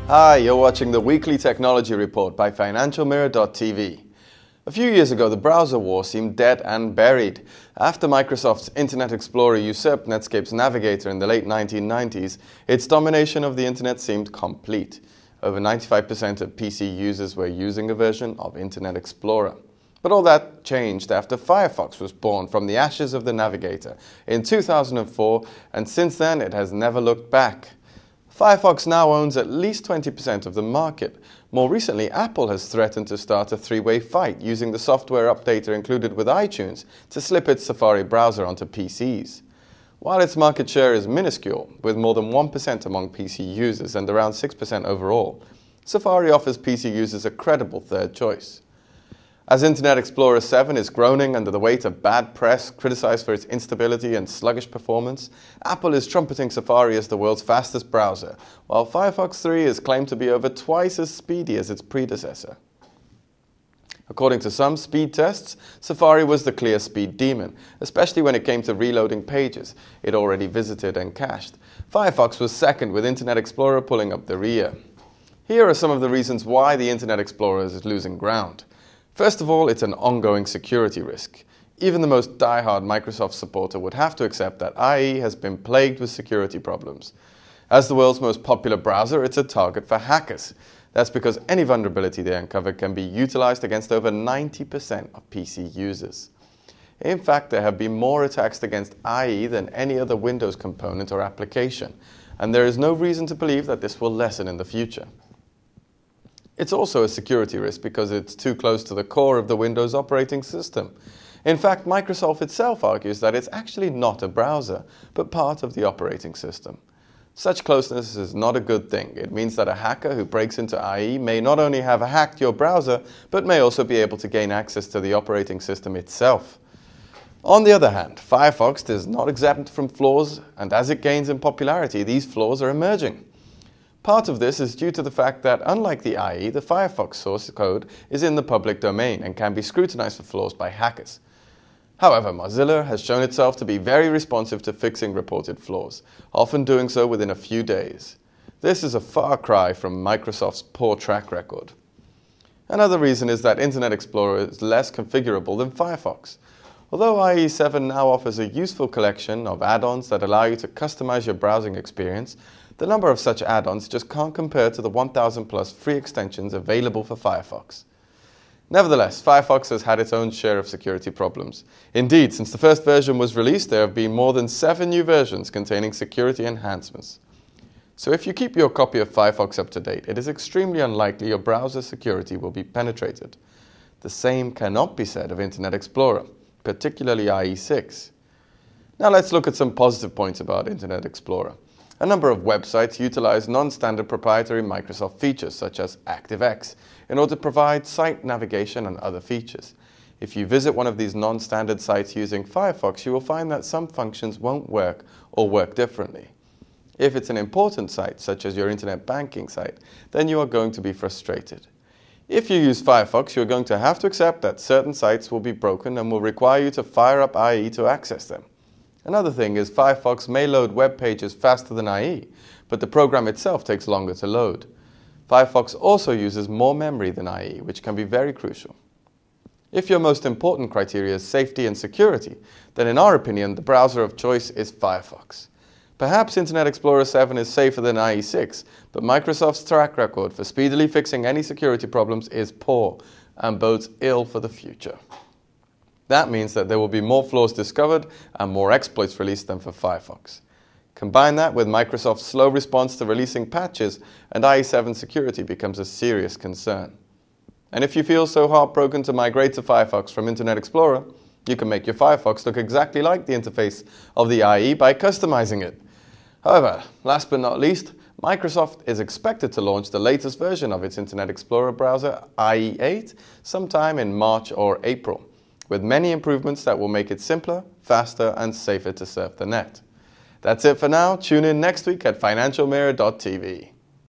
Hi, you're watching the weekly technology report by FinancialMirror.tv. A few years ago, the browser war seemed dead and buried. After Microsoft's Internet Explorer usurped Netscape's Navigator in the late 1990s, its domination of the Internet seemed complete. Over 95% of PC users were using a version of Internet Explorer. But all that changed after Firefox was born from the ashes of the Navigator in 2004, and since then it has never looked back. Firefox now owns at least 20% of the market. More recently, Apple has threatened to start a three-way fight using the software updater included with iTunes to slip its Safari browser onto PCs. While its market share is minuscule, with more than 1% among PC users and around 6% overall, Safari offers PC users a credible third choice. As Internet Explorer 7 is groaning under the weight of bad press criticized for its instability and sluggish performance, Apple is trumpeting Safari as the world's fastest browser, while Firefox 3 is claimed to be over twice as speedy as its predecessor. According to some speed tests, Safari was the clear speed demon, especially when it came to reloading pages it already visited and cached. Firefox was second, with Internet Explorer pulling up the rear. Here are some of the reasons why the Internet Explorer is losing ground. First of all, it's an ongoing security risk. Even the most die-hard Microsoft supporter would have to accept that IE has been plagued with security problems. As the world's most popular browser, it's a target for hackers. That's because any vulnerability they uncover can be utilized against over 90% of PC users. In fact, there have been more attacks against IE than any other Windows component or application, and there is no reason to believe that this will lessen in the future. It's also a security risk because it's too close to the core of the Windows operating system. In fact, Microsoft itself argues that it's actually not a browser, but part of the operating system. Such closeness is not a good thing. It means that a hacker who breaks into IE may not only have hacked your browser, but may also be able to gain access to the operating system itself. On the other hand, Firefox is not exempt from flaws, and as it gains in popularity, these flaws are emerging. Part of this is due to the fact that, unlike the IE, the Firefox source code is in the public domain and can be scrutinized for flaws by hackers. However, Mozilla has shown itself to be very responsive to fixing reported flaws, often doing so within a few days. This is a far cry from Microsoft's poor track record. Another reason is that Internet Explorer is less configurable than Firefox. Although IE7 now offers a useful collection of add-ons that allow you to customize your browsing experience, the number of such add-ons just can't compare to the 1,000 plus free extensions available for Firefox. Nevertheless, Firefox has had its own share of security problems. Indeed, since the first version was released, there have been more than 7 new versions containing security enhancements. So if you keep your copy of Firefox up to date, it is extremely unlikely your browser security will be penetrated. The same cannot be said of Internet Explorer, particularly IE6. Now let's look at some positive points about Internet Explorer. A number of websites utilize non-standard proprietary Microsoft features such as ActiveX in order to provide site navigation and other features. If you visit one of these non-standard sites using Firefox, you will find that some functions won't work or work differently. If it's an important site, such as your internet banking site, then you are going to be frustrated. If you use Firefox, you're going to have to accept that certain sites will be broken and will require you to fire up IE to access them. Another thing is Firefox may load web pages faster than IE, but the program itself takes longer to load. Firefox also uses more memory than IE, which can be very crucial. If your most important criteria is safety and security, then in our opinion, the browser of choice is Firefox. Perhaps Internet Explorer 7 is safer than IE6, but Microsoft's track record for speedily fixing any security problems is poor and bodes ill for the future. That means that there will be more flaws discovered and more exploits released than for Firefox. Combine that with Microsoft's slow response to releasing patches, and IE7 security becomes a serious concern. And if you feel so heartbroken to migrate to Firefox from Internet Explorer, you can make your Firefox look exactly like the interface of the IE by customizing it. However, last but not least, Microsoft is expected to launch the latest version of its Internet Explorer browser, IE8, sometime in March or April, with many improvements that will make it simpler, faster, and safer to surf the net. That's it for now. Tune in next week at FinancialMirror.tv.